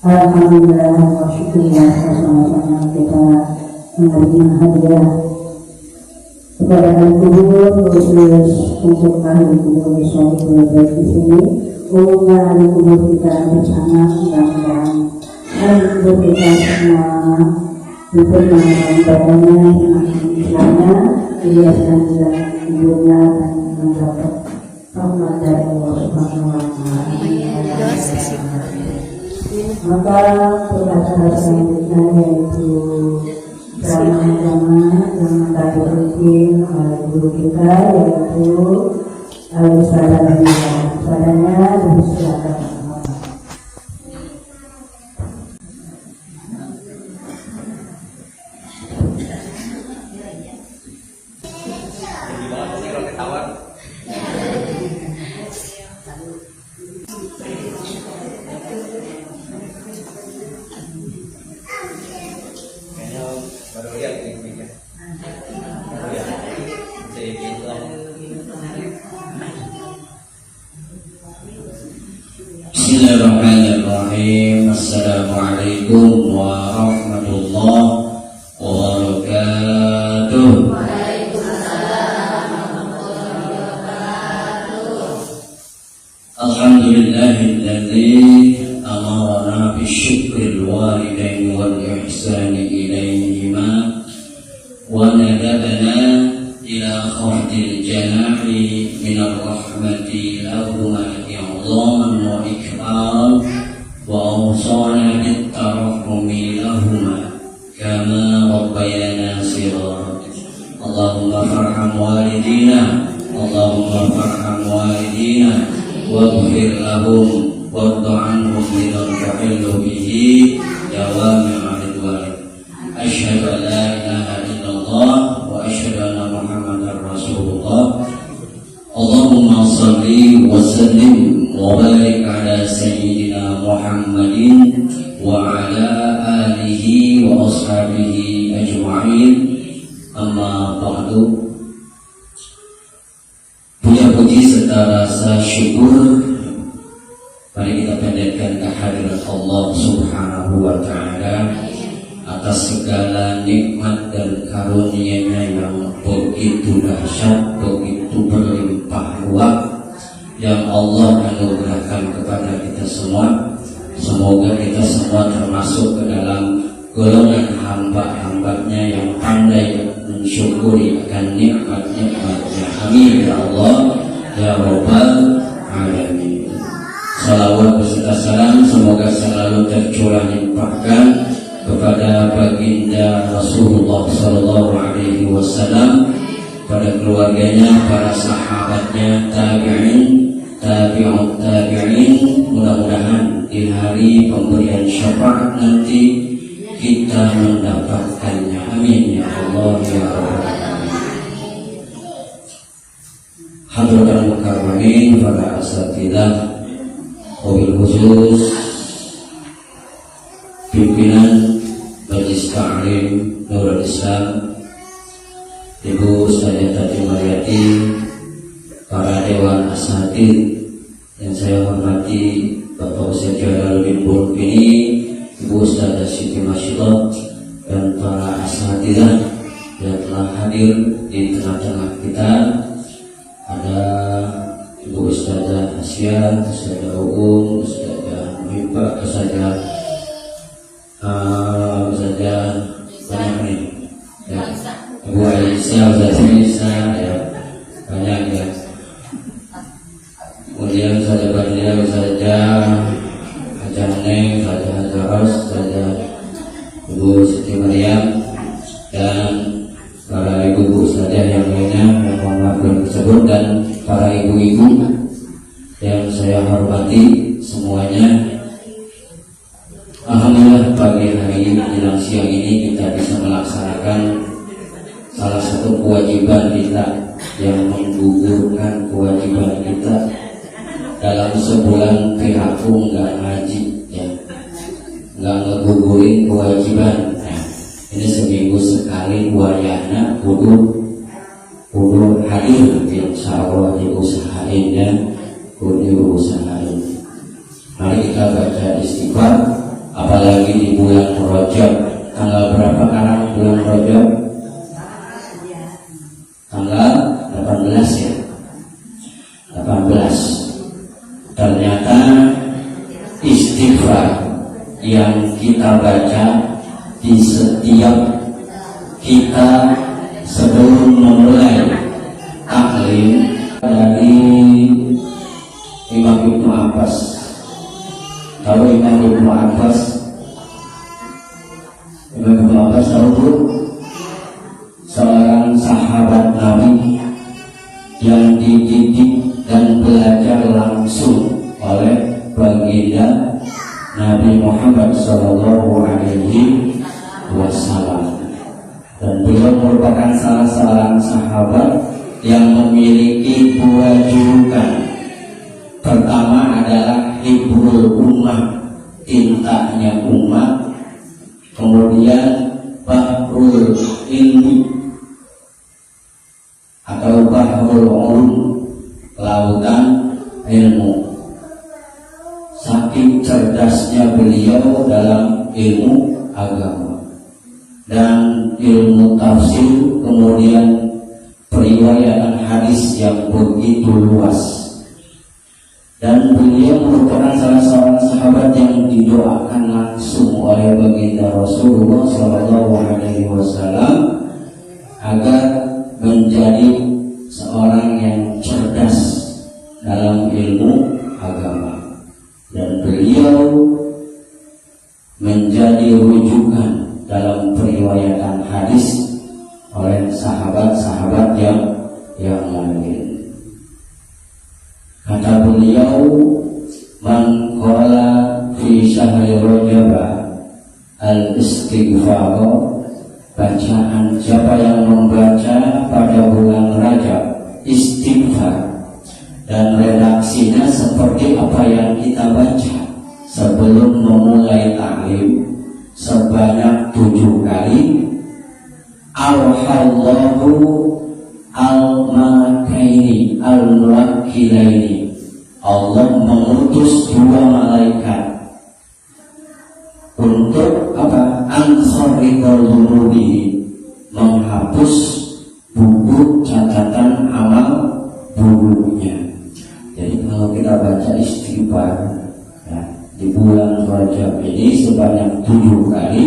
Alhamdulillah wa syukurillah sama-sama kita memberikan hadiah kepada al-kubur terus untuk ahli kubur suami keluarga di sini. Semoga ahli kubur kita bersama, mudah-mudahan ahli kubur kita semua dipermanfaatkan ibadahnya yang islamnya dihiaskan dengan kuburnya dan mendapat rahmat dari Allah Subhanahu wa Ta'ala. Maka acara selanjutnya yaitu drama-drama yang tadi dipimpin oleh guru kita yaitu Al-Ustaz Al-Bia. Padanya dipersilakan. Bismillahirrahmanirrahim. Assalamualaikum warahmatullahi wabarakatuh. Alhamdulillahilladzi amarna bisyukril walidaini wal ihsani ilaihima wa nadabana ila khafdil janahi minar rahmati lahuma i'zaman wa ikram wa awsana bittarahumi lahuma kama rabbayana sighara. Allahumma farham walidina, Allahumma farham walidina waghfir lahum warda anhum biman tuhillu bihi jawami'a ridwanik. Asyhadu an la ilaha illallah wa asyhadu anna Muhammadar Rasulullah. Allahumma salli wa sallim wa barik ala sayyidina Muhammadin wa ala alihi wa ashabihi ajma'in. Amma ba'du. Puja puji serta rasa syukur mari kita pendekkan kehadirat Allah Subhanahu wa Ta'ala atas segala nikmat dan karunia-Nya yang begitu dahsyat, begitu berlimpah ruah yang Allah anugerahkan kepada kita semua. Semoga kita semua termasuk ke dalam golongan hamba-hambanya yang pandai mensyukuri akan nikmat-nikmatnya. Amin ya Allah ya Rabbal Alamin. Salawat beserta salam semoga selalu tercurah limpahkan kepada baginda Rasulullah Sallallahu Alaihi Wasallam, pada keluarganya, para sahabatnya, tabi'in, tabi'ut tabi'in. Mudah-mudahan di hari pemberian syafaat nanti kita mendapatkannya. Amin ya Allah ya Rabbal Alamin. Hadratul mukarramin, para asatidzah, wabil khusus pimpinan Majelis Ta'lim Nurul Islam, Ibu Ustazah Tati Mariati, para dewan asatidz yang saya hormati, Bapak Ustaz Jalaluddin Burkini, Ibu Ustazah Siti Masyidah, dan para asatidzah yang telah hadir di tengah-tengah kita. Ada Ibu Ustazah Asya, Ustazah Ugung, Ustazah Muhibbah, Ustazah banyak nih ya, Ibu Aisyah, Ustazah Aisyah ya, banyak ya. Kemudian Ustazah Badriah, Ustazah Ajang Neng, Ustazah Hazaros, Ustazah Ibu Siti Maryam, dan para ibu-ibu ustazah yang lainnya yang mohon maaf belum disebut, dan para ibu-ibu yang saya hormati semuanya. Alhamdulillah pagi hari ini menjelang siang ini kita bisa melaksanakan salah satu kewajiban kita yang menggugurkan kewajiban kita dalam sebulan PHQ nggak ngaji ya, nggak ngegugurin kewajiban. Ini seminggu sekali wayahnya kudu hadir, insya Allah diusahain ya, kudu diusahain. Mari kita baca istighfar. apalagi di bulan Rajab. Tanggal berapa sekarang bulan Rajab? Tanggal 18 ya, 18. Ternyata istighfar yang kita baca di setiap kita sebelum memulai taklim dari Imam Ibnu Abbas. Kalau Imam Ibnu Abbas tahu bu, seorang sahabat Nabi yang dididik dan belajar langsung oleh baginda Nabi Muhammad Sallallahu Alaihi Wasallam, dan beliau merupakan salah seorang sahabat yang memiliki dua julukan. Pertama adalah Hibrul Ummah, tintanya umat. Kemudian Bahrul Ilmi atau Bahrul Ulum, lautan ilmu. Saking cerdasnya beliau dalam ilmu agama dan ilmu tafsir, kemudian periwayatan hadis yang begitu luas. Dan beliau merupakan salah seorang sahabat yang didoakan langsung oleh baginda Rasulullah Sallallahu Alaihi Wasallam agar menjadi seorang yang cerdas dalam ilmu agama. Dan beliau menjadi rujukan dalam periwayatan hadis oleh sahabat-sahabat yang lain. Kata beliau, man qala fi syahri Rajab al-istighfar, bacaan siapa yang membaca pada bulan Rajab istighfar, dan redaksinya seperti apa yang kita baca sebelum memulai taklim sebanyak 7 kali. Alhallahu al-malakaini al-muwakkilaini, Allah mengutus 2 malaikat untuk apa? Ansarikul dhunubi, menghapus buku catatan amal buruknya. Jadi kalau kita baca istighfar ya, di bulan Rajab ini sebanyak 7 kali,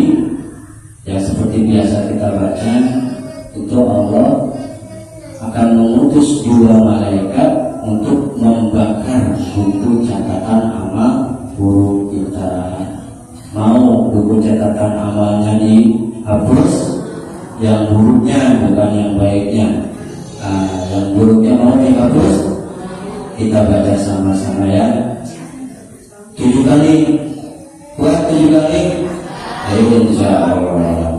ya seperti biasa kita baca, itu Allah akan mengutus 2 malaikat untuk membakar buku catatan amal buruk kita. Mau buku catatan amalnya dihapus, yang buruknya bukan yang baiknya. Yang buruknya mau dihapus, kita baca sama-sama ya. 7 kali, buat 7 kali. Ayo insya Allah.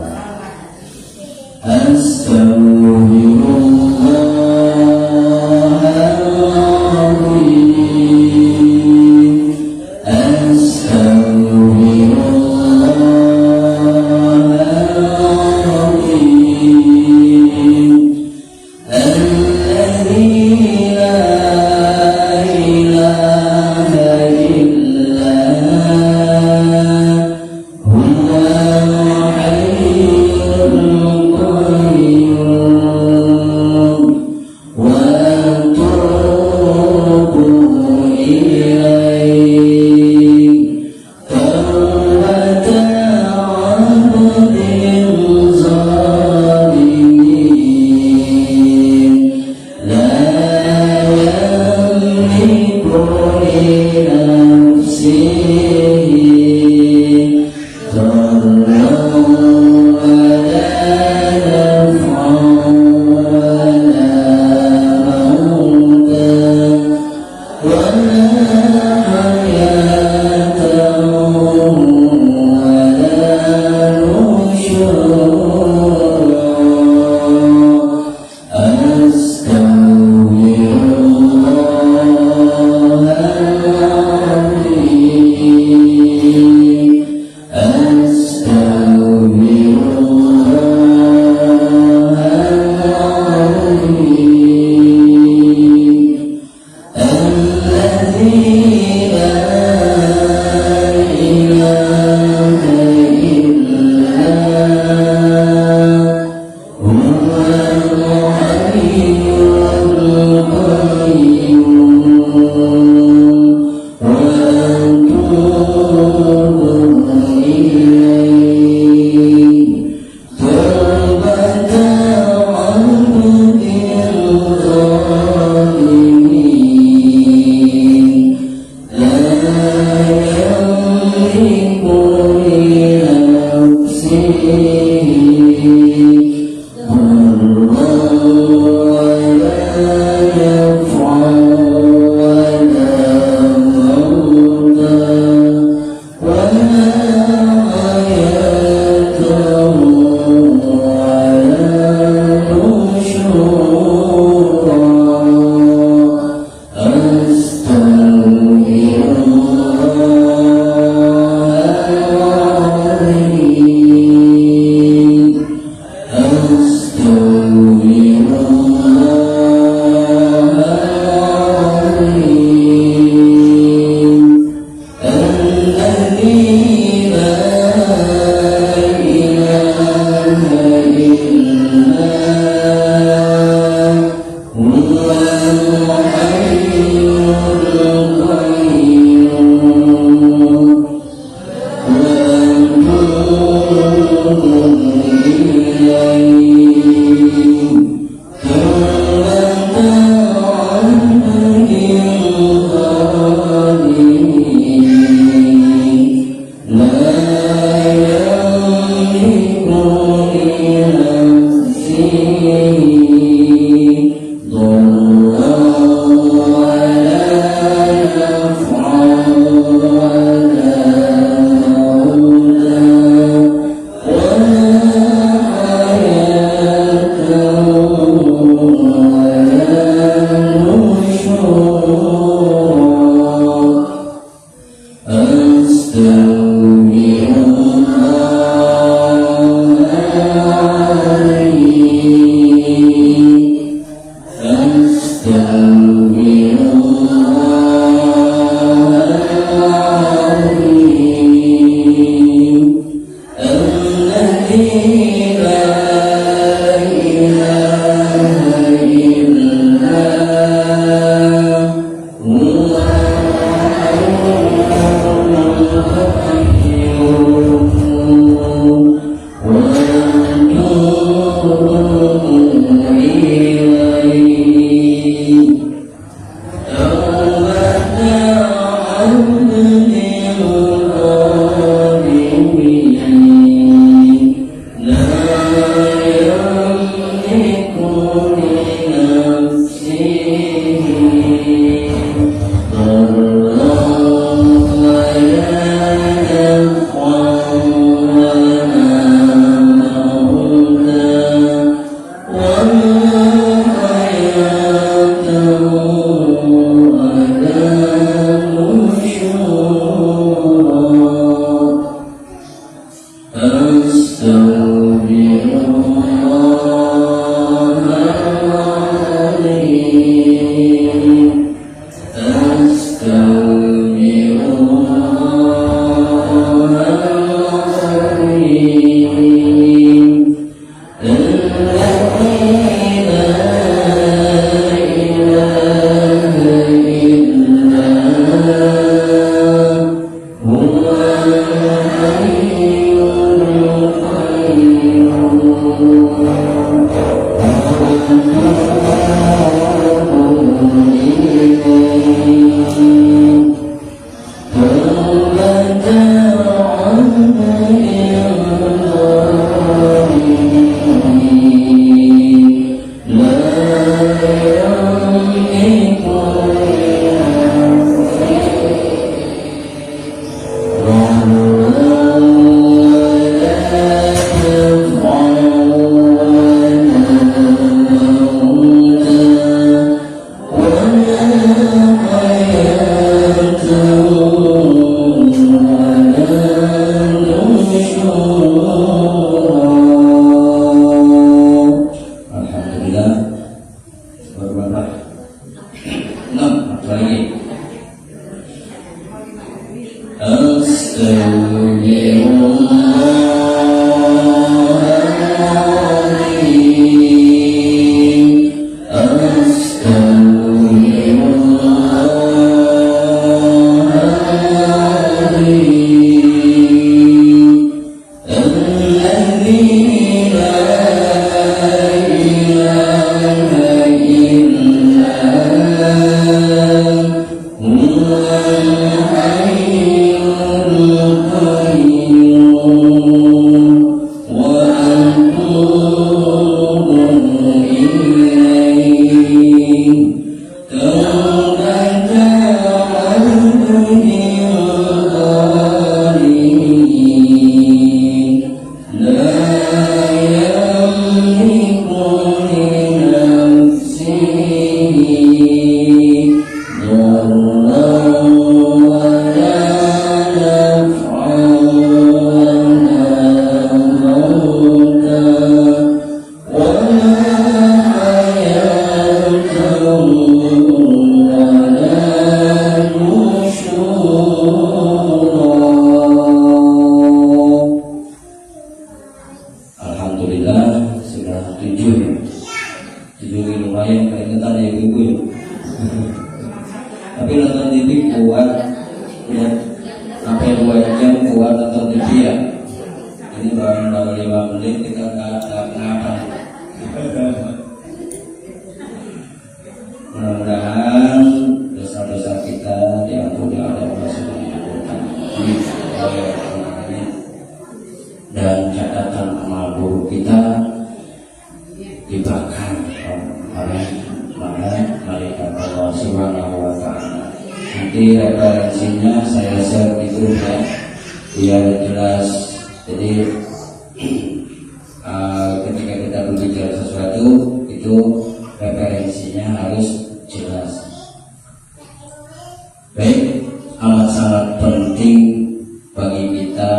bagi kita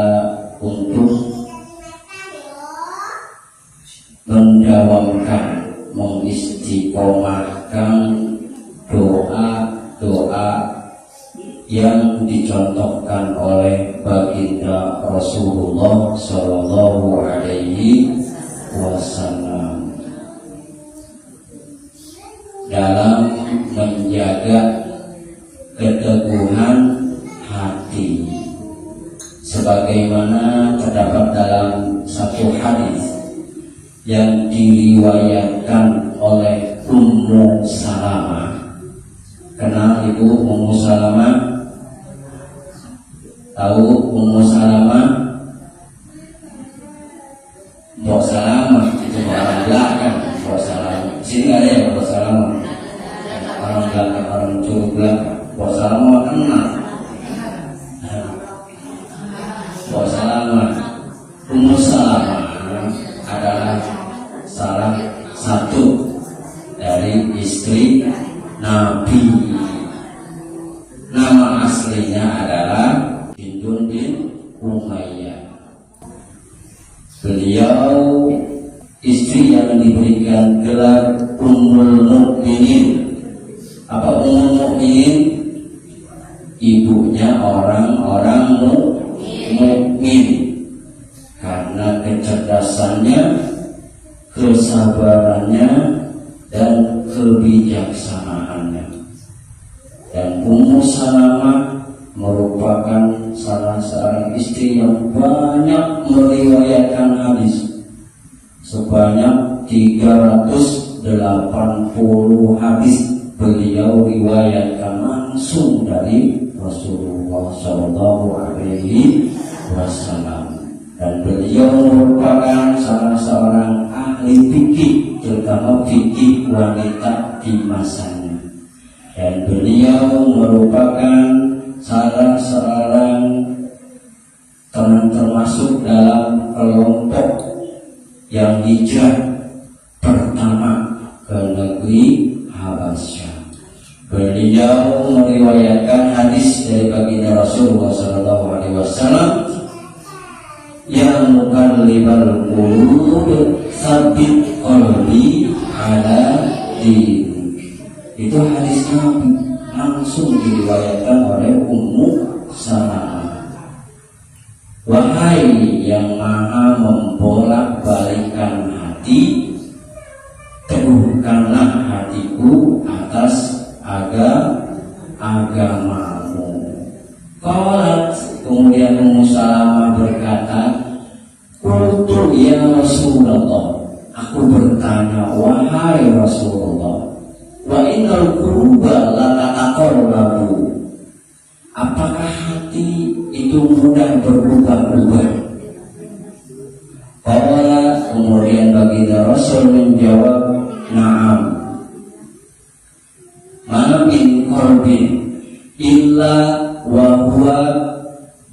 untuk mendawamkan, mengistiqomahkan doa-doa yang dicontohkan oleh baginda Rasulullah Shallallahu Alaihi Wasallam dalam menjaga keteguhan hati, sebagaimana terdapat dalam satu hadis yang diriwayatkan oleh Ummu Salamah. Kenal Ibu Ummu Salamah? Tahu Ummu Salamah? Mbok Salamah itu orang belakang. Mbok Salamah sini ada ya Mbok Salamah? Orang belakang, orang curug belakang. Mbok Salamah kenal. Mbok Salamah, Ummu Salamah adalah salah satu dari istri Nabi. Nama aslinya adalah Hindun bin Umayyah. Beliau istri yang diberikan gelar Ummul Mukminin. Apa Ummul Mukminin? Ibunya orang-orang mukmin. Karena kecerdasannya, kesabarannya, dan kebijaksanaannya. Dan Ummu Salamah merupakan salah seorang istri yang banyak meriwayatkan hadis, sebanyak 380 hadis beliau riwayatkan langsung dari Rasulullah Shallallahu Alaihi Wasallam. Dan beliau merupakan salah seorang ahli fikih, terutama fikih wanita di masanya. Dan beliau merupakan salah seorang termasuk dalam kelompok yang hijrah pertama ke negeri Habasyah. Beliau meriwayatkan hadis dari baginda Rasulullah SAW, yang mukallibal qulub sabit qalbi ala din. Itu hadis Nabi, langsung diriwayatkan oleh Ummu Salamah. Wahai yang maha membolak-balikan hati, teguhkanlah hatiku atas agamamu. Qalat, kemudian Ummu Salamah berkata, qultu ya Rasulullah, aku bertanya, wahai Rasulullah, wa innal quluba la tataqarrabu, apakah hati itu mudah berubah-ubah? Qala, kemudian baginda Rasul menjawab, na'am, ma min qalbin illa wa huwa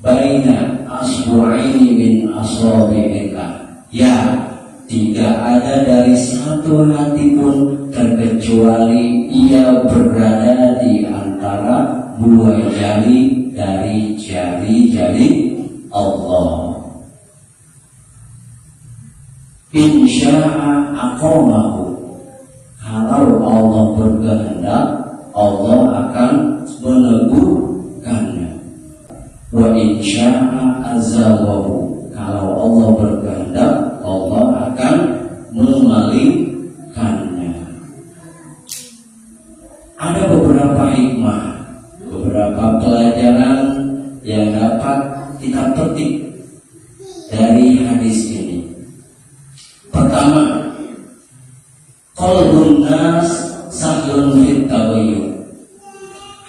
baina asbu'aini min asabi'illah. Ya, tidak ada dari satu hati pun terkecuali ia berada di antara dua jari dari jari-jari Allah. Insya'a aqamahu, kalau Allah berkehendak, Allah akan meneguhkannya. Wa insya'a azawahu, kalau Allah berkehendak, Allah akan memalingkannya. Ada beberapa hikmah, beberapa pelajaran yang dapat kita petik dari hadis ini. Pertama, qalbun nas sahlun fit taghayyur.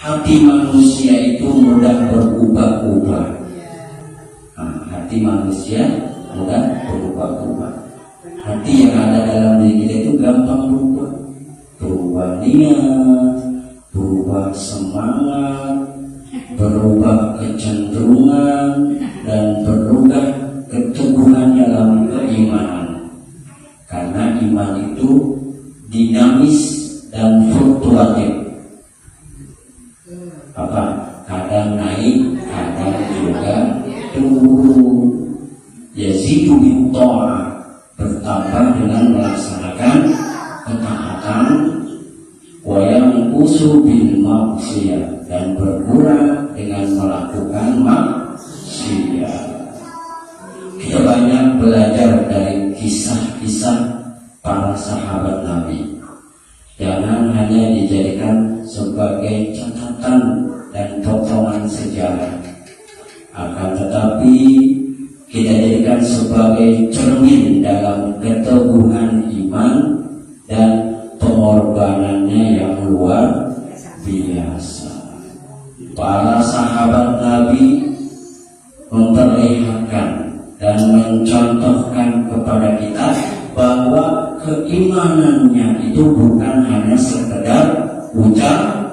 Hati manusia itu mudah berubah-ubah. Hati manusia mudah berubah-ubah. Hati yang ada dalam diri kita itu gampang berubah. Berubah niat, berubah semangat, berubah kecenderungan, dan berubah keteguhan dalam keimanan. Karena iman itu dinamis dan fluktuatif. Kadang naik, kadang juga yazidu bin ta'ah, bertambah dengan melaksanakan ketaatan, wa yanqusu bil maksiyah, dan berkurang dengan melakukan maksiat. Kita banyak belajar dari kisah-kisah para sahabat Nabi. Jangan hanya dijadikan sebagai catatan dan potongan sejarah, akan tetapi kita jadikan sebagai cermin dalam keteguhan iman dan pengorbanannya yang luar biasa. Para sahabat Nabi memperlihatkan dan mencontohkan kepada kita bahwa keimanannya itu bukan hanya sekedar ucapan.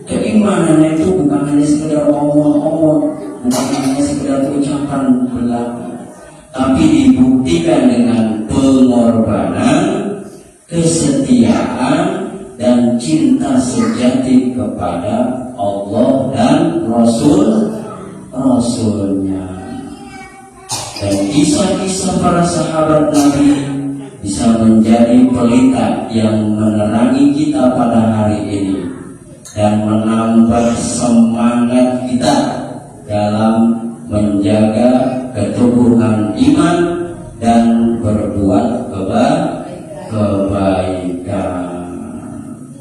Keimanannya itu bukan hanya sekedar omong-omong, bukan hanya sekedar ucapan belaka, tapi dibuktikan dengan pengorbanan, kesetiaan, dan cinta sejati kepada Allah dan Rasulnya. Dan kisah-kisah para sahabat Nabi bisa menjadi pelita yang menerangi kita pada hari ini dan menambah semangat kita dalam menjaga keteguhan iman dan berbuat kebaikan.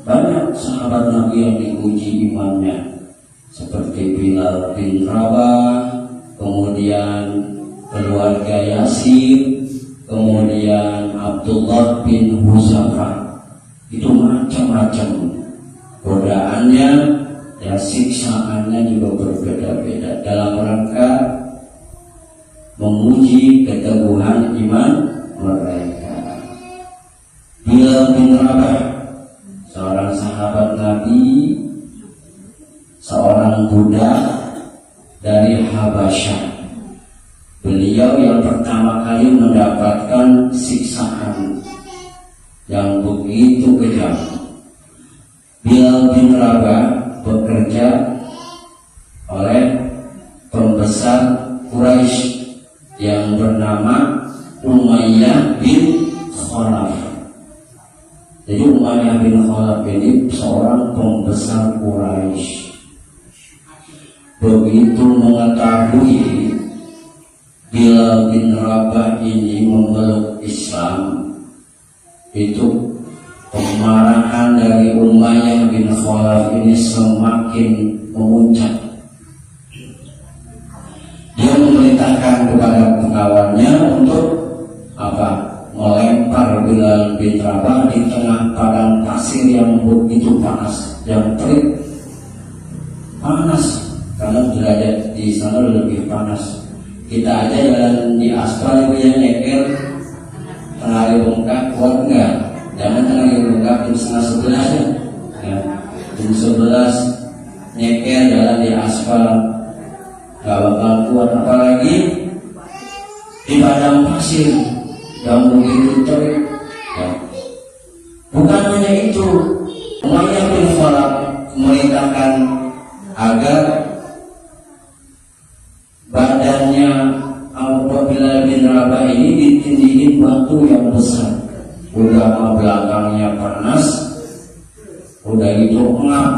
Banyak sahabat Nabi yang diuji imannya, seperti Bilal bin Rabah, kemudian keluarga Yasir, kemudian Abdullah bin Huzafah. Itu macam-macam godaannya dan siksaannya juga berbeda-beda dalam rangka memuji keteguhan iman mereka. Bilal bin Rabah, seorang sahabat Nabi, seorang budak dari Habasyah. Beliau yang pertama kali mendapatkan siksaan yang begitu kejam. Bilal bin Rabah bekerja oleh pembesar Quraisy yang bernama Umayyah bin Khalaf. Jadi Umayyah bin Khalaf ini seorang pembesar Quraisy. Begitu mengetahui Bilal bin Rabah ini memeluk Islam, itu kemarahan dari Umayyah bin Khalaf ini semakin memuncak. Dia memerintahkan kepada pengawalnya untuk melempar Bilal bin Rabah di tengah padang pasir yang begitu panas, yang terik, panas karena derajat di sana lebih panas. Kita aja jalan di aspal itu yang nyeker tengah hari bengkak, kuat enggak? Jangan tengah hari bengkak jam 10:30 ya. Jam 11 nyeker jalan di aspal gak bakal kuat, apalagi di padang pasir yang begitu terik ya. Bukan hanya itu, Umayyah bin Khalaf memerintahkan agar badannya Bilal bin Rabah ini ditindihin batu yang besar. Udah belakangnya panas, udah itu ngap,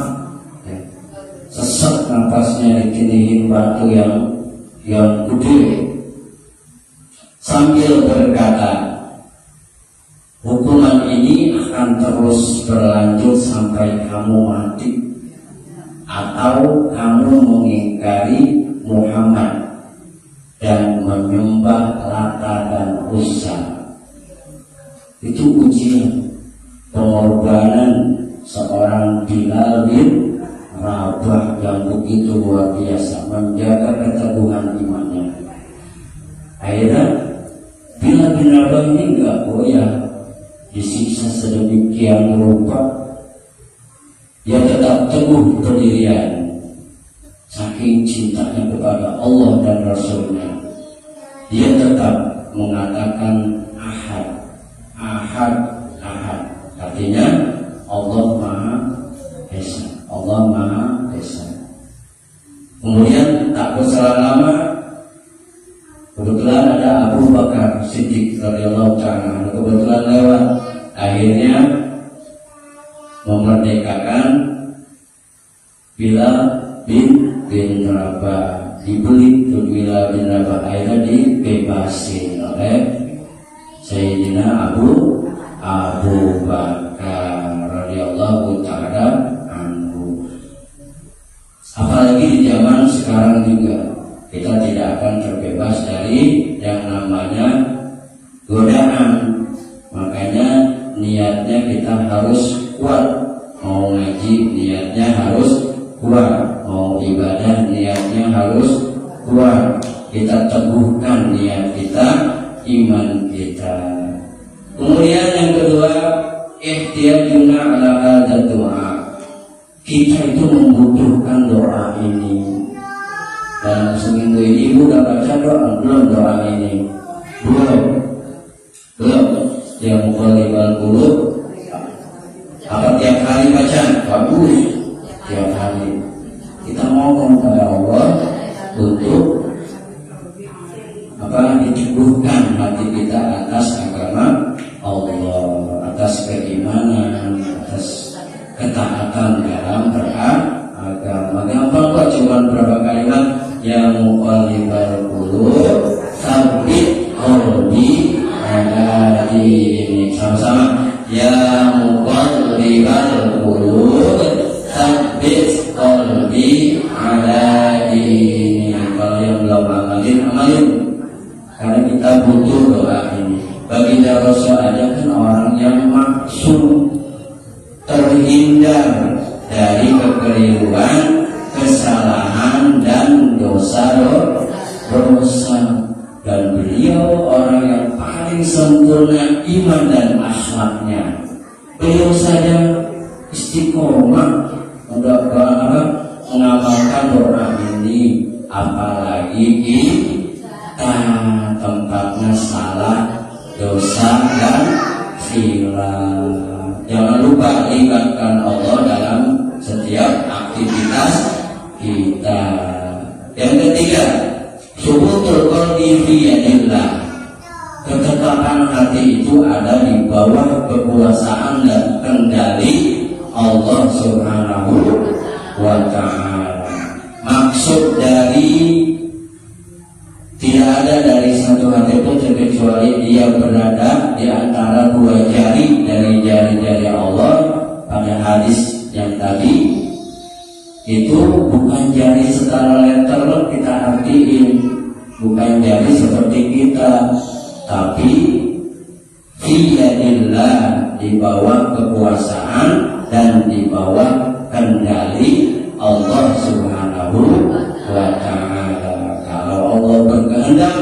sesek napasnya, ditindihin batu yang gede, sambil berkata, hukuman ini akan terus berlanjut sampai kamu mati atau kamu mengingkari Muhammad dan menyembah Lata dan Uzza. Itu ujian pengorbanan seorang Bilal bin Rabah yang begitu luar biasa menjaga keteguhan imannya. Akhirnya Bilal bin Rabah ini enggak goyah, disiksa sedemikian rupa, dia tetap teguh pendirian. Saking cintanya kepada Allah dan Rasulnya, dia tetap mengatakan ahad, ahad, ahad. Artinya Allah Maha Esa, Allah Maha Esa. Kemudian tak berselang dibeli Tudwila bin Rabah akhirnya dibebasin oleh Sayyidina Abu Bakar radhiyallahu taala anhu. Apalagi di zaman sekarang juga kita tidak akan terbebas dari yang namanya godaan. Makanya niatnya kita harus kuat. Mau ngaji niatnya harus kuat, mau ibadah niatnya harus kuat. Kita teguhkan niat kita, iman kita. Kemudian yang kedua, ihtiyajuna ala hadza doa. Kita itu membutuhkan doa ini. Dalam seminggu ini ibu udah baca doa belum doa ini? Belum. Yang muqallibal qulub apa tiap hari baca? Bagus. Tiap hari kita mohon kepada Allah untuk diteguhkan hati kita atas agama Allah, atas keimanan, atas ketaatan dalam beragama. Gampang kok, cuma berapa kalimat. Ya muqallibal qulub tsabbit qalbi ala dinik. Sama-sama. Ya muqallibal qulub tsabbit qalbi ala dinik. Kalau yang belum amalin. Karena kita butuh doa ini. Baginda Rasul aja kan orang yang maksum, terhindar dari kekeliruan, kesalahan dan dosa. Dan beliau orang yang paling sempurna iman dan akhlaknya. Beliau saja istiqomah mengamalkan doa ini, apalagi kita tempatnya salah, dosa dan khilaf. Jangan lupa libatkan Allah dalam setiap aktivitas kita. Yang ketiga, subutul qalbi fi yadillah. Ketetapan hati itu ada di bawah kekuasaan dan kendali Allah Subhanahu wa ta'ala. Maksud dari tidak ada dari satu hati pun kecuali dia berada di antara dua jari dari jari-jari Allah. Pada hadis yang tadi itu bukan jari secara letter kita artiin, bukan jari seperti kita, tapi fiyadillah, di bawah kekuasaan dan di bawah kendali Allah Subhanahu wa ta'ala. Kalau Allah berkehendak,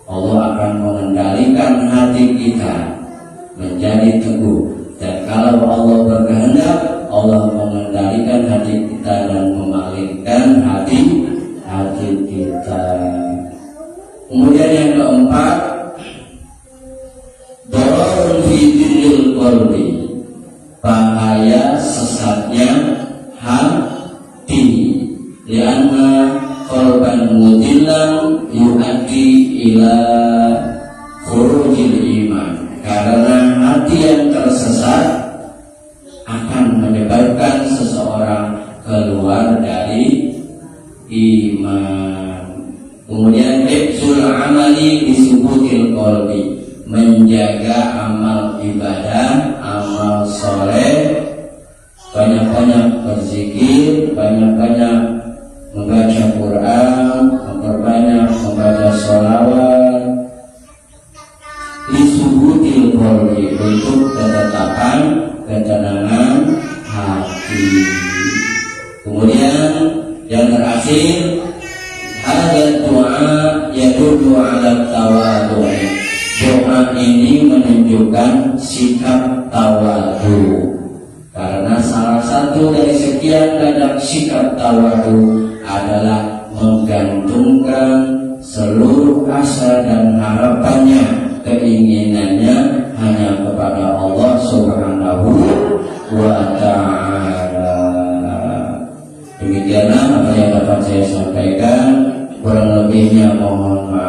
Allah akan mengendalikan hati kita menjadi teguh. Dan kalau Allah berkehendak, Allah mengendalikan hati kita dan memalingkan hati kita. Kemudian yang keempat, dararun fi dinil qalbi, bahaya sesatnya hati. Lianna qalban mudillan yu'addi ila khurujil iman. Karena hati yang tersesat akan menyebabkan seseorang keluar dari iman. Kemudian hifzul amali bisubutil qalbi, menjaga amal ibadah, amal soleh, banyak-banyak berzikir, banyak-banyak membaca Quran, memperbanyak membaca sholawat, disubutil qalbi, untuk ketetapan ketenangan hati. Kemudian yang terakhir, ada doa yadullu ala tawadhu. Doa ini menunjukkan sikap tawadhu. Karena salah satu dari sekian banyak sikap tawadhu adalah menggantungkan seluruh asa dan harapannya, keinginannya hanya kepada Allah Subhanahu wa ta'ala. Demikianlah apa yang dapat saya sampaikan, kurang lebihnya mohon maaf.